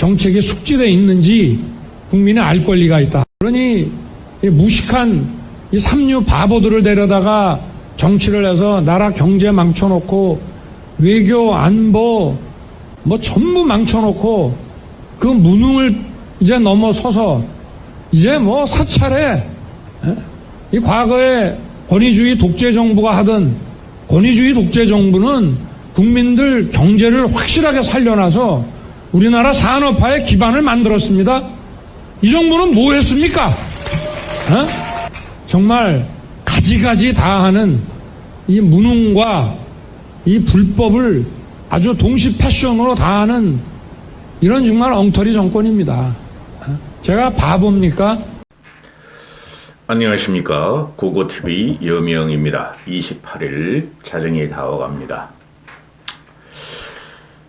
정책이 숙지되어 있는지 국민이 알 권리가 있다. 그러니 이 무식한 이 삼류 바보들을 데려다가 정치를 해서 나라 경제 망쳐놓고 외교 안보 뭐 전부 망쳐놓고 그 무능을 이제 넘어서서 이제 뭐 사찰에 이 과거에 권위주의 독재 정부가 하던 권위주의 독재 정부는 국민들 경제를 확실하게 살려놔서 우리나라 산업화의 기반을 만들었습니다. 이 정부는 뭐 했습니까? 정말 가지가지 다 하는 이 무능과 이 불법을 아주 동시 패션으로 다 하는 이런 정말 엉터리 정권입니다. 제가 바보입니까? 안녕하십니까. 고고TV 여명입니다. 28일 자정이 다가갑니다.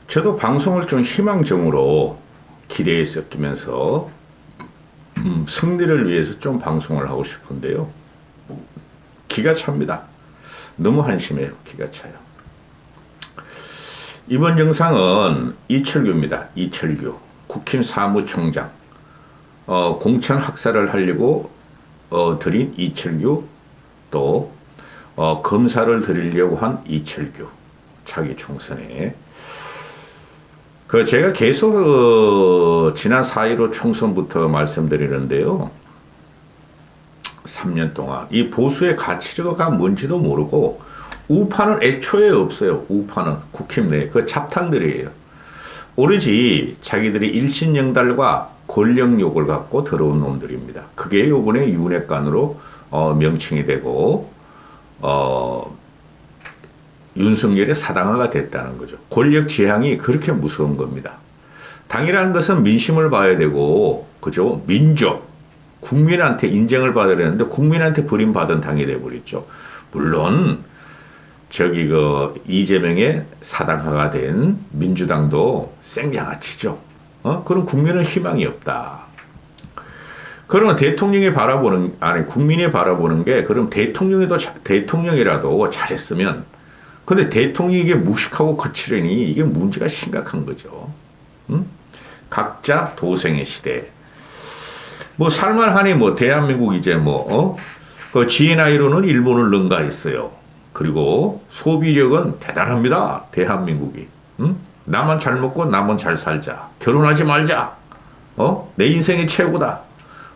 저도 방송을 좀 희망정으로 기대에 섞이면서 승리를 위해서 좀 방송을 하고 싶은데요. 기가 찹니다. 너무 한심해요. 기가 차요. 이번 영상은 이철규입니다. 이철규 국힘 사무총장 공천 학살을 하려고 들인 이철규, 또 검사를 들이려고 한 이철규 차기 총선에 제가 계속 지난 4.15 총선부터 말씀드리는데요. 3년 동안 이 보수의 가치가 뭔지도 모르고 우파는 애초에 없어요. 우파는 국힘 내 그 잡탕들이에요. 오로지 자기들이 일신영달과 권력욕을 갖고 들어온 놈들입니다. 그게 요번에 윤핵관으로 명칭이 되고 윤석열의 사당화가 됐다는 거죠. 권력 지향이 그렇게 무서운 겁니다. 당이라는 것은 민심을 봐야 되고, 그죠? 민족, 국민한테 인정을 받아야 되는데 국민한테 버림받은 당이 돼버렸죠. 물론 이재명의 사당화가 된 민주당도 생양아치죠. 그럼 국민은 희망이 없다. 그러면 대통령이 국민이 바라보는 게, 그럼 대통령이라도 잘했으면, 근데 대통령이 이게 무식하고 거칠으니 이게 문제가 심각한 거죠. 각자 도생의 시대. 뭐 살만하니 대한민국 이제 그 GNI로는 일본을 능가했어요. 그리고 소비력은 대단합니다. 대한민국이. 나만 잘 먹고 나만 잘 살자. 결혼하지 말자. 내 인생이 최고다.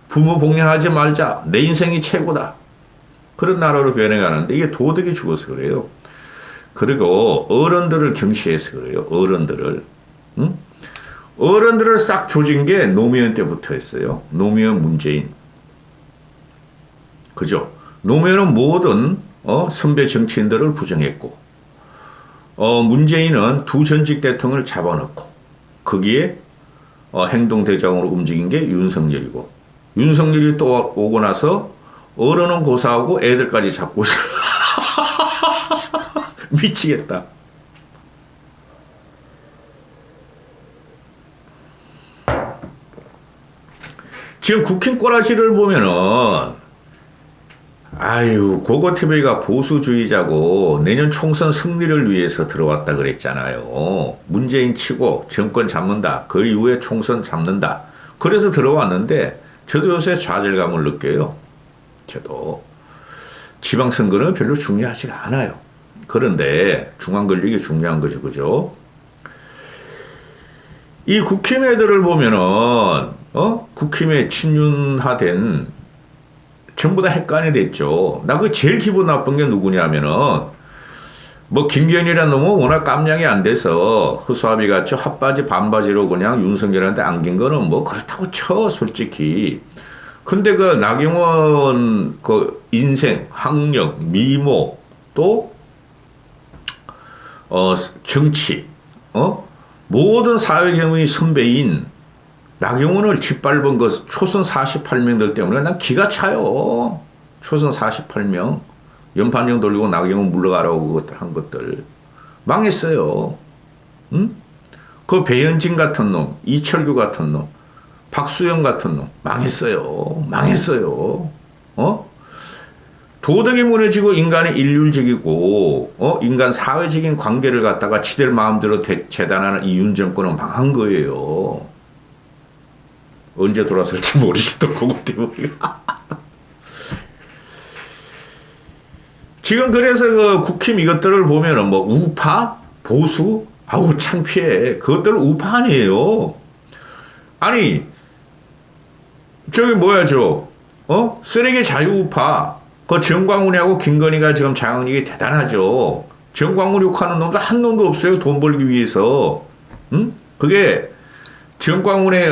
부모 복양하지 말자. 내 인생이 최고다. 그런 나라로 변해가는데 이게 도덕이 죽어서 그래요. 그리고 어른들을 경시해서 그래요. 어른들을 싹 조진 게 노무현 때부터 했어요. 노무현, 문재인. 그죠? 노무현은 모든 선배 정치인들을 부정했고, 문재인은 두 전직 대통령을 잡아놓고, 거기에 행동대장으로 움직인 게 윤석열이고, 윤석열이 또 오고 나서 어른은 고사하고 애들까지 잡고 있어. 미치겠다. 지금 국힘 꼬라지를 보면은, 고고TV가 보수주의자고 내년 총선 승리를 위해서 들어왔다 그랬잖아요. 문재인 치고 정권 잡는다. 그 이후에 총선 잡는다. 그래서 들어왔는데, 저도 요새 좌절감을 느껴요. 저도. 지방선거는 별로 중요하지가 않아요. 그런데 중앙 권력이 중요한 거죠. 그죠? 이 국힘 애들을 보면은 국힘에 친윤화된 전부 다 핵관이 됐죠. 나 그 제일 기분 나쁜 게 누구냐면은 김기현이라는 놈은 워낙 깜냥이 안 돼서 허수아비 같이 핫바지 반바지로 그냥 윤석열한테 안긴 거는 그렇다고 쳐, 솔직히. 근데 나경원 인생, 학력, 미모, 또 정치, 모든 사회 경험이 선배인 나경원을 짓밟은 초선 48명들 때문에 난 기가 차요. 초선 48명. 연판령 돌리고 나경원 물러가라고 한 것들. 망했어요. 그 배현진 같은 놈, 이철규 같은 놈, 박수영 같은 놈. 망했어요. 도덕이 무너지고 인간의 일률적이고 인간 사회적인 관계를 갖다가 지들 마음대로 재단하는 이 윤 정권은 망한 거예요. 언제 돌아설지 모르시던 거고 때문에. 지금 그래서 그 국힘 이것들을 보면은 뭐 우파? 보수? 아우 창피해. 그것들은 우파 아니에요. 아니 저기 뭐야 쓰레기 자유우파 그 정광훈이하고 김건희가 지금 장악력이 대단하죠. 정광훈 욕하는 놈도 한 놈도 없어요. 돈 벌기 위해서. 응? 그게 정광훈의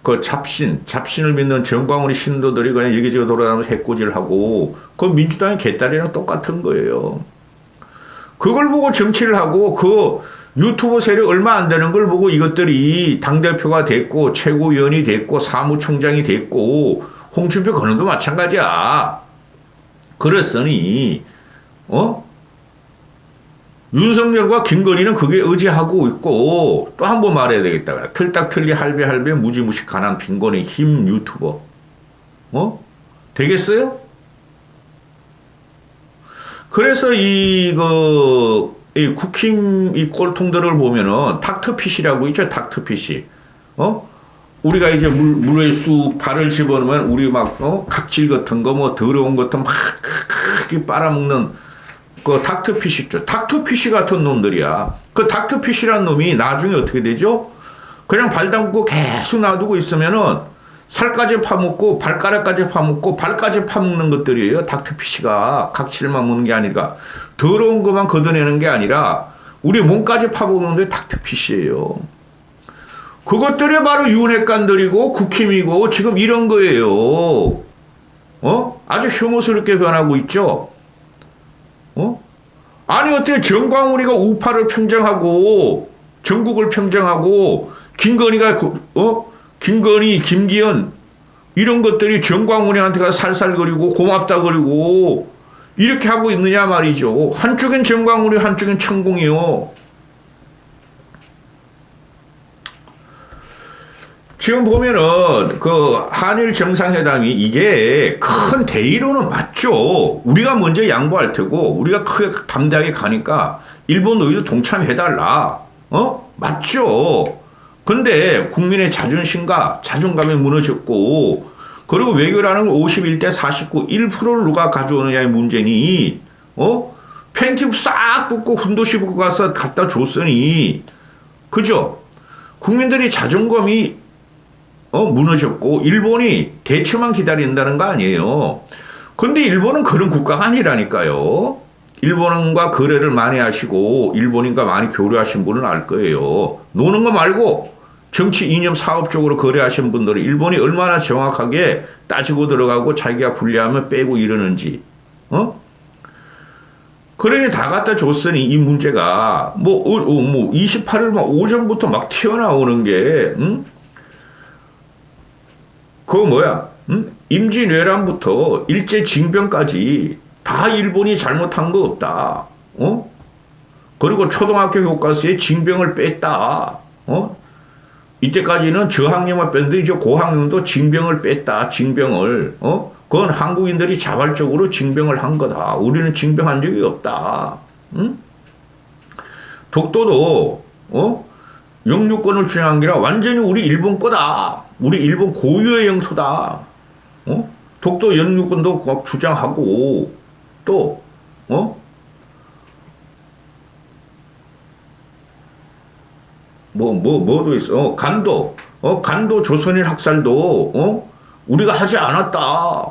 그 잡신을 믿는 정광훈의 신도들이 그냥 여기저기 돌아다니면서 해코지를 하고 그 민주당의 개딸이랑 똑같은 거예요. 그걸 보고 정치를 하고 그 유튜브 세력 얼마 안 되는 걸 보고 이것들이 당대표가 됐고 최고위원이 됐고 사무총장이 됐고 홍준표 그놈도 마찬가지야. 그랬으니 윤석열과 김건희는 그게 의지하고 있고 또 한 번 말해야 되겠다. 틀딱틀리 할배할배 무지무시 가난 빈곤의 힘 유튜버. 되겠어요? 그래서 이 국힘 이 꼴통들을 보면은 닥터피쉬라고 있죠. 닥터피쉬. 우리가 이제 물에 쑥 발을 집어넣으면 우리 막 각질 같은 거 뭐 더러운 것도 막 빨아먹는 그 닥터피쉬 있죠. 닥터피쉬 같은 놈들이야. 그 닥터피쉬라는 놈이 나중에 어떻게 되죠? 그냥 발 담고 계속 놔두고 있으면은 살까지 파먹고 발가락까지 파먹고 발까지 파먹는 것들이에요. 닥터피쉬가 각질만 먹는 게 아니라 더러운 것만 걷어내는 게 아니라 우리 몸까지 파먹는데 닥터피쉬예요. 그것들이 바로 윤핵관들이고 국힘이고 지금 이런 거예요. 아주 혐오스럽게 변하고 있죠. 아니 어떻게 정광훈이가 우파를 평정하고 전국을 평정하고 김건희가 김건희, 김기현 이런 것들이 정광훈이한테 가서 살살거리고 고맙다 그리고 이렇게 하고 있느냐 말이죠. 한쪽엔 정광훈이 한쪽엔 천공이요. 지금 보면은 그 한일 정상회담이 이게 큰 대의로는 맞죠. 우리가 먼저 양보할 테고 우리가 크게 담대하게 가니까 일본 너희도 동참해달라. 맞죠. 근데 국민의 자존심과 자존감이 무너졌고 그리고 외교라는 51대 49 1%를 누가 가져오느냐의 문제니 팬티 싹 벗고 훈도시 벗고 가서 갖다 줬으니 그죠. 국민들이 자존감이 무너졌고 일본이 대처만 기다린다는 거 아니에요. 근데 일본은 그런 국가가 아니라니까요. 일본과 거래를 많이 하시고 일본인과 많이 교류하신 분은 알 거예요. 노는 거 말고 정치 이념 사업적으로 거래하신 분들은 일본이 얼마나 정확하게 따지고 들어가고 자기가 불리하면 빼고 이러는지 그러니 다 갖다 줬으니 이 문제가 뭐 28일 막 오전부터 막 튀어나오는 게 그거 뭐야? 임진왜란부터 일제징병까지 다 일본이 잘못한 거 없다. 그리고 초등학교 교과서에 징병을 뺐다. 이때까지는 저학년만 뺐는데 이제 고학년도 징병을 뺐다. 징병을. 그건 한국인들이 자발적으로 징병을 한 거다. 우리는 징병한 적이 없다. 독도도 영유권을 주장한 게 아니라 완전히 우리 일본 거다. 우리 일본 고유의 영토다. 독도 영유권도 막 주장하고 또 뭐도 있어. 간도 조선인 학살도 우리가 하지 않았다.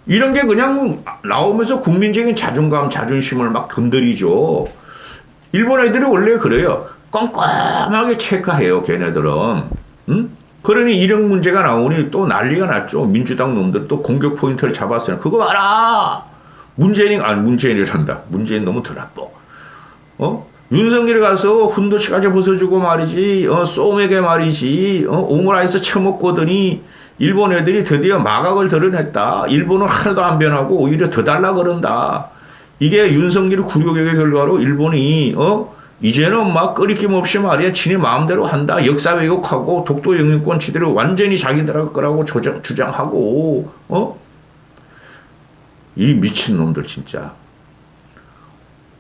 이런 게 그냥 나오면서 국민적인 자존감, 자존심을 막 건드리죠. 일본 애들이 원래 그래요. 꼼꼼하게 체크해요, 걔네들은. 그러니 이런 문제가 나오니 또 난리가 났죠. 민주당 놈들 또 공격 포인트를 잡았어요. 그거 봐라! 문재인이란다. 문재인 너무 더 나빠. 윤석열이 가서 훈도치까지 벗어주고 말이지, 쏘맥에 말이지, 오므라이스 처먹거더니 일본 애들이 드디어 마각을 드러냈다. 일본은 하나도 안 변하고 오히려 더 달라 그런다. 이게 윤석열이 굴욕의 결과로 일본이, 이제는 막 끄리낌 없이 말이야. 지네 마음대로 한다. 역사 왜곡하고 독도 영유권 지대로 완전히 자기들 거라고 주장하고, 이 미친놈들 진짜.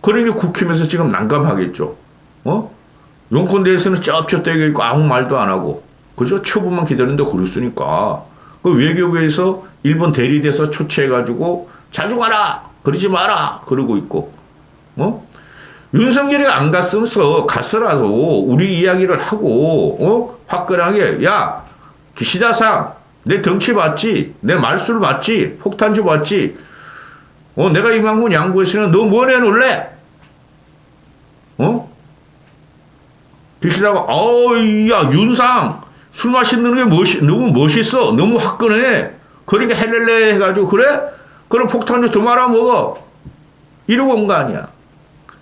그러니 국힘에서 지금 난감하겠죠. 용건대에서는 쩝쩝대고 있고 아무 말도 안 하고, 그죠? 처분만 기다리는데 그랬으니까. 그 외교부에서 일본 대리돼서 초치해가지고 자주 가라! 그러지 마라! 그러고 있고, 윤석열이 안 갔으면서 갔으라도 우리 이야기를 하고, 화끈하게, 야, 기시다상, 내 덩치 봤지? 내 말술 봤지? 폭탄주 봤지? 내가 이만큼 양보했으면 너 뭐 내놓을래? 기시다가, 야, 윤상, 술 마시는 게 너무 멋있어. 너무 화끈해. 그러니까 헬렐레 해가지고, 그래? 그럼 폭탄주 더 말아 먹어. 이러고 온 거 아니야.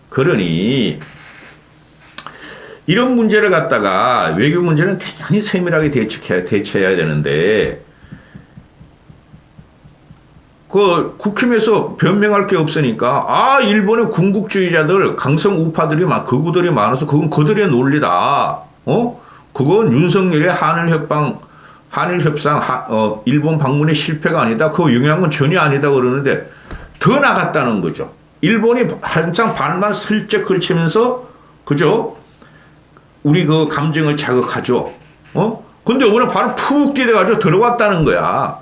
그러니, 이런 문제를 갖다가 외교 문제는 대단히 세밀하게 대처해야 되는데, 그 국힘에서 변명할 게 없으니까 일본의 군국주의자들 강성 우파들이 극우들이 많아서 그건 그들의 논리다. 그건 윤석열의 한일 협상 일본 방문의 실패가 아니다. 그 영향은 전혀 아니다 그러는데 더 나갔다는 거죠. 일본이 한창 반만 슬쩍 걸치면서 그죠? 우리 그 감정을 자극하죠. 근데 오늘 바로 푹 뛰어가지고 들어왔다는 거야.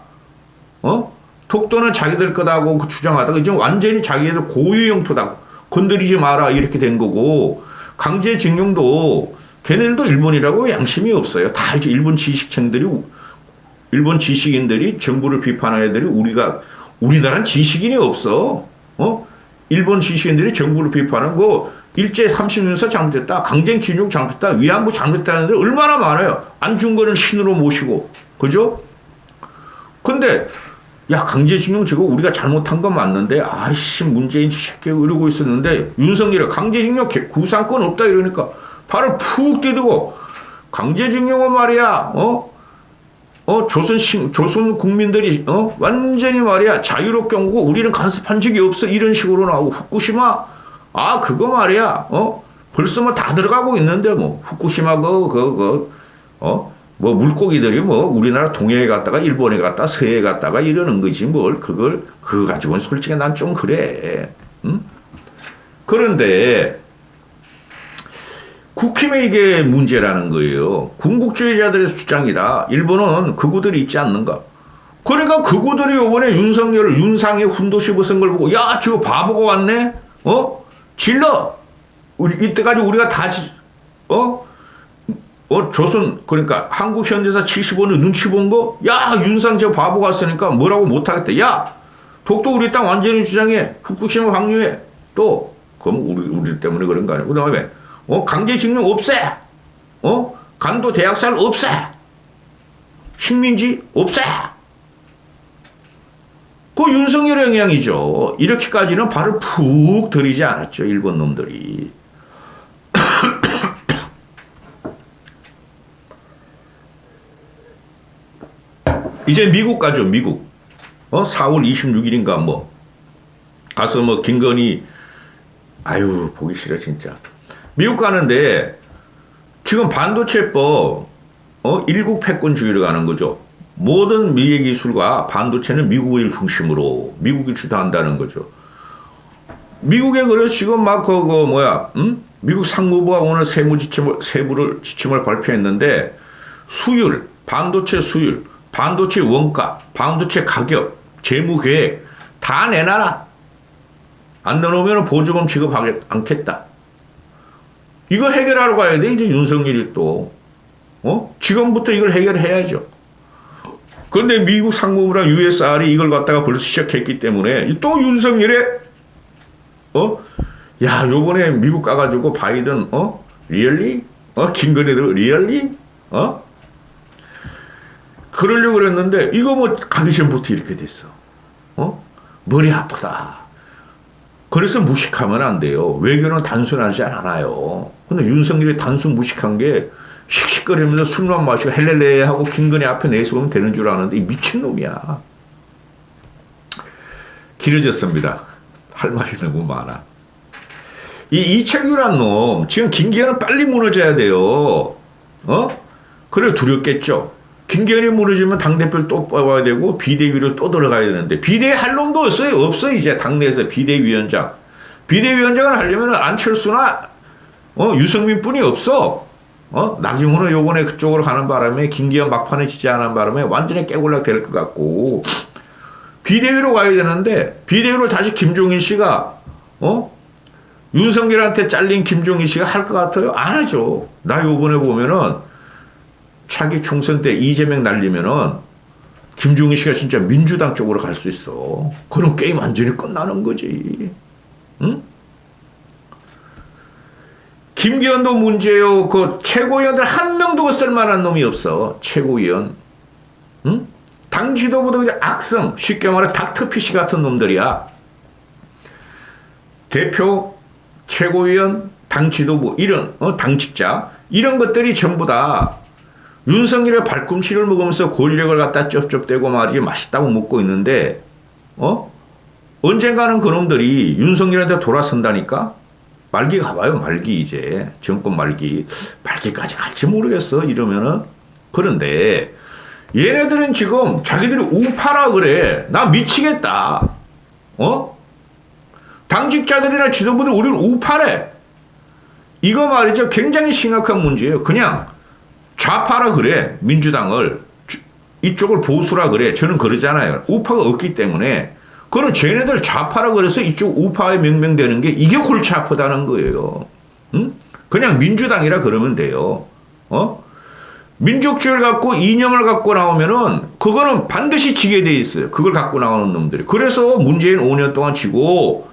독도는 자기들 거다고 주장하다가 이제 완전히 자기들 고유 영토다. 건드리지 마라 이렇게 된 거고 강제징용도 걔네들도 일본이라고 양심이 없어요. 다 이제 일본 지식인들이 정부를 비판하는 애들이 우리나라는 지식인이 없어. 일본 지식인들이 정부를 비판하는 거 일제 30년서 잘못했다. 강제징용 잘못했다. 위안부 잘못했다는 애들 얼마나 많아요. 안 준 거는 신으로 모시고. 그죠? 근데 야, 강제징용 저거 우리가 잘못한 건 맞는데, 아이씨, 문재인 새끼 이러고 있었는데, 윤석열이 강제징용 구상권 없다 이러니까, 발을 푹 뛰고, 강제징용은 말이야, 조선 국민들이, 완전히 말이야, 자유롭게 오고, 우리는 간섭한 적이 없어. 이런 식으로 나오고, 후쿠시마, 그거 말이야, 벌써 뭐 다 들어가고 있는데, 뭐, 후쿠시마, 뭐 물고기들이 뭐 우리나라 동해에 갔다가 일본에 갔다 서해에 갔다가 이러는 거지 뭘 그거 가지고는 솔직히 난 좀 그래. 응? 그런데 국힘에 이게 문제라는 거예요. 군국주의자들의 주장이다. 일본은 극우들이 있지 않는가. 그러니까 극우들이 이번에 윤상의 훈도시 벗은 걸 보고 야 저거 바보가 왔네. 질러. 이때까지 우리가 다 조선, 그러니까 한국 현대사 75년 눈치 본 거? 야, 윤상 저 바보 갔으니까 뭐라고 못하겠다. 야, 독도 우리 땅 완전히 주장해. 후쿠시마 방류해. 또, 그럼 우리 때문에 그런 거 아니야. 그 다음에, 강제징용 없애. 간도 대학살 없애. 식민지 없애. 그 윤석열의 영향이죠. 이렇게까지는 발을 푹 들이지 않았죠. 일본 놈들이. 이제 미국 가죠, 미국. 4월 26일인가, 뭐. 가서 뭐, 김건희, 보기 싫어, 진짜. 미국 가는데, 지금 반도체법, 일국 패권주의를 가는 거죠. 모든 미래 기술과 반도체는 미국을 중심으로, 미국이 주도한다는 거죠. 미국에 그래서 지금 막, 미국 상무부가 오늘 세부를 지침을 발표했는데, 반도체 수율, 반도체 원가, 반도체 가격, 재무 계획 다 내놔라. 안 내놓으면 보조금 지급하지 않겠다. 이거 해결하러 가야 돼. 이제 윤석열이 또. 지금부터 이걸 해결해야죠. 그런데 미국 상무부랑 USR이 이걸 갖다가 벌써 시작했기 때문에 또 윤석열의 요번에 미국 가가지고 바이든 리얼리? 김건희들 리얼리? 그러려고 그랬는데, 이거 뭐, 가기 전부터 이렇게 됐어. 머리 아프다. 그래서 무식하면 안 돼요. 외교는 단순하지 않아요. 근데 윤석열이 단순 무식한 게, 씩씩거리면서 술만 마시고 헬렐레 하고 김건희 앞에 내세우면 되는 줄 아는데, 이 미친놈이야. 길어졌습니다. 할 말이 너무 많아. 이 이철규란 놈, 지금 김기현은 빨리 무너져야 돼요. 그래 두렵겠죠. 김기현이 무너지면 당대표를 또 뽑아야 되고 비대위를 또 들어가야 되는데 비대위 할 놈도 없어 이제 당내에서 비대위원장. 비대위원장을 하려면 안철수나 유승민 뿐이 없어. 나경원은 요번에 그쪽으로 가는 바람에 김기현 막판에 지지하는 바람에 완전히 깨골락 될 것 같고, 비대위로 가야 되는데, 비대위로 다시 김종인 씨가, 윤석열한테 잘린 김종인 씨가 할 것 같아요? 안 하죠. 나 요번에 보면은, 차기 총선 때 이재명 날리면은, 김종인 씨가 진짜 민주당 쪽으로 갈 수 있어. 그럼 게임 완전히 끝나는 거지. 응? 김기현도 문제요. 그 최고위원들 한 명도 쓸만한 놈이 없어. 최고위원. 응? 당 지도부도 그냥 악성, 쉽게 말해 닥터피쉬 같은 놈들이야. 대표, 최고위원, 당 지도부, 이런, 당직자, 이런 것들이 전부 다 윤석열의 발꿈치를 먹으면서 권력을 갖다 쩝쩝대고 말이지 맛있다고 먹고 있는데, 언젠가는 그놈들이 윤석열한테 돌아선다니까? 말기 가봐요, 말기 이제. 정권 말기. 말기까지 갈지 모르겠어, 이러면은. 그런데, 얘네들은 지금 자기들이 우파라 그래. 나 미치겠다. 당직자들이나 지도부들 우리는 우파래. 이거 말이죠. 굉장히 심각한 문제예요. 그냥 좌파라 그래. 민주당을. 이쪽을 보수라 그래. 저는 그러잖아요. 우파가 없기 때문에. 그건 쟤네들 좌파라 그래서 이쪽 우파에 명명되는 게 이게 골치 아프다는 거예요. 응? 그냥 민주당이라 그러면 돼요. 민족주의를 갖고 이념을 갖고 나오면은 그거는 반드시 지게 돼 있어요. 그걸 갖고 나오는 놈들이. 그래서 문재인 5년 동안 지고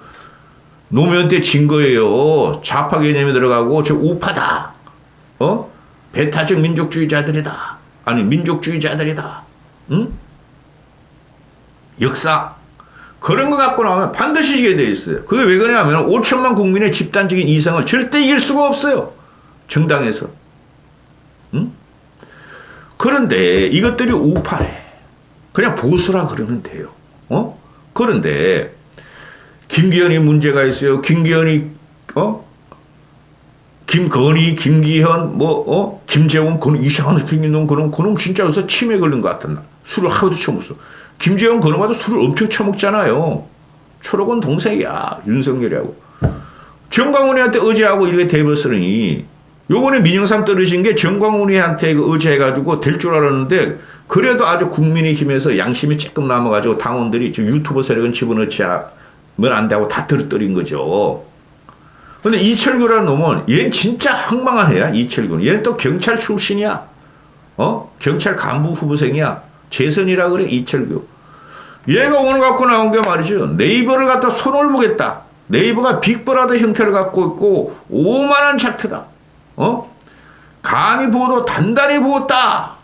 노무현 때 진 거예요. 좌파 개념이 들어가고 저 우파다. 배타적 민족주의자들이다. 아니 민족주의자들이다. 응? 역사. 그런 거 갖고 나오면 반드시 지게 돼 있어요. 그게 왜 그러냐면 5천만 국민의 집단적인 이상을 절대 이길 수가 없어요. 정당에서. 응? 그런데 이것들이 우파래. 그냥 보수라 그러면 돼요. 그런데 김기현이 문제가 있어요. 김기현이 김건희, 김기현, 김재원, 그런 이상한 생긴 놈, 그놈 진짜 여기서 치매 걸린 것 같았나. 술을 하루도 처먹었어. 김재원 그놈아도 술을 엄청 처먹잖아요. 초록은 동생이야. 윤석열이하고. 정광훈이한테 의지하고 이렇게 돼버렸으니 요번에 민영삼 떨어진 게 정광훈이한테 의지해가지고 될 줄 알았는데 그래도 아주 국민의힘에서 양심이 조금 남아가지고 당원들이 지금 유튜버 세력은 집어넣지 면 안 되고 다 떨어뜨린 거죠. 근데 이철규라는 놈은 얘는 진짜 황망한 애야. 이철규는. 얘는 또 경찰 출신이야. 경찰 간부 후보생이야. 재선이라 그래, 이철규. 얘가 오늘 갖고 나온 게 말이죠. 네이버를 갖다 손을 보겠다. 네이버가 빅브라더 형태를 갖고 있고 오만한 차트다. 간이 부어도 단단히 부었다.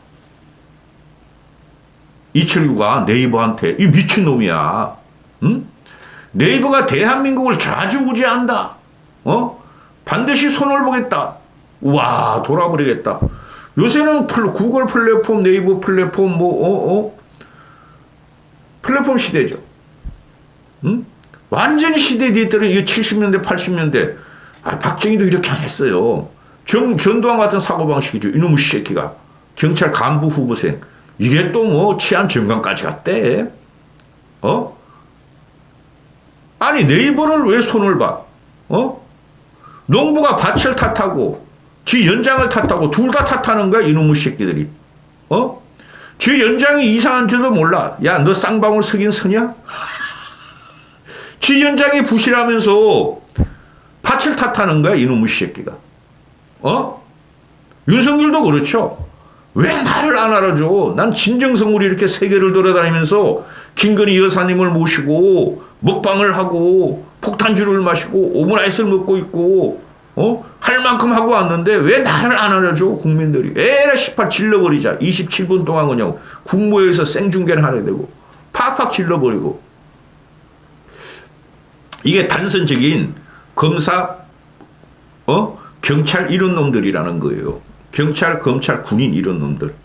이철규가 네이버한테 이 미친놈이야. 응? 네이버가 대한민국을 좌지우지한다. 반드시 손을 보겠다. 와, 돌아버리겠다. 요새는 구글 플랫폼, 네이버 플랫폼, 플랫폼 시대죠. 응? 완전히 시대 뒤뜰은 이게 70년대, 80년대. 박정희도 이렇게 안 했어요. 전두환 같은 사고방식이죠. 이놈의 새끼가. 경찰 간부 후보생. 이게 또 치안 정강까지 갔대. 아니, 네이버를 왜 손을 봐? 농부가 밭을 탓하고, 지 연장을 탓하고 둘 다 탓하는 거야, 이놈의 새끼들이. 지 연장이 이상한 줄도 몰라. 야, 너 쌍방울 서긴 서냐? 지 연장이 부실하면서 밭을 탓하는 거야, 이놈의 새끼가. 윤석열도 그렇죠. 왜 나를 안 알아줘? 난 진정성으로 이렇게 세계를 돌아다니면서 김건희 여사님을 모시고 먹방을 하고 폭탄주를 마시고 오므라이스를 먹고 있고 할 만큼 하고 왔는데 왜 나를 안 알아줘 국민들이. 에라 18 질러버리자. 27분 동안 그냥 국무회의에서 생중계를 하게 되고 팍팍 질러버리고. 이게 단선적인 검사 경찰 이런 놈들이라는 거예요. 경찰, 검찰, 군인 이런 놈들.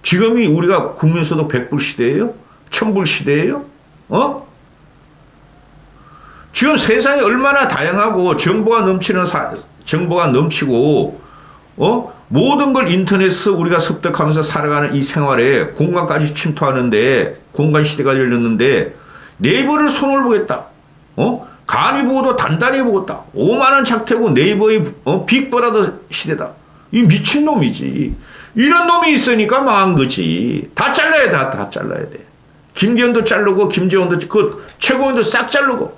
지금이 우리가 국민소득 100불 시대예요? 1000불 시대예요? 지금 세상이 얼마나 다양하고 정보가 넘치고 모든 걸 인터넷에서 우리가 습득하면서 살아가는 이 생활에 공간까지 침투하는데 공간 시대가 열렸는데 네이버를 손을 보겠다. 간이 보고도 단단히 보겠다. 오만한 작태고 네이버의 빅브라더 시대다. 이 미친놈이지. 이런 놈이 있으니까 망한 거지. 다 잘라야 돼. 다 잘라야 돼. 김기현도 자르고 김재원도 그 최고위원도 싹 자르고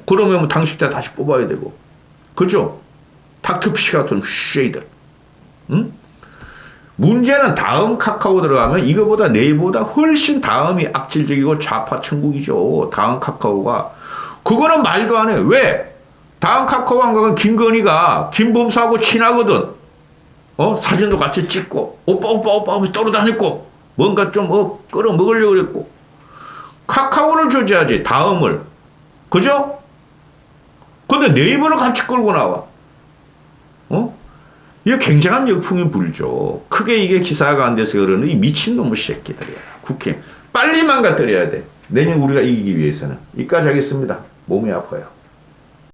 그러면 당시 때 다시 뽑아야 되고. 그죠? 닥터피쉬 같은 쉐이들. 응? 문제는 다음 카카오 들어가면 이거보다 네이버보다 훨씬 다음이 악질적이고 좌파 천국이죠. 다음 카카오가. 그거는 말도 안 해. 왜? 다음 카카오 안 가면 김건희가 김범수하고 친하거든. 사진도 같이 찍고 오빠 하면서 떠러다녔고 뭔가 좀 끌어먹으려고 그랬고. 카카오를 조져야지. 다음을. 그죠? 근데 네이버를 같이 끌고 나와. 이게 굉장한 역풍이 불죠. 크게 이게 기사가 안 돼서 그러는 이 미친놈의 새끼들이야. 국회. 빨리 망가뜨려야 돼. 내년 우리가 이기기 위해서는. 이까지 하겠습니다. 몸이 아파요.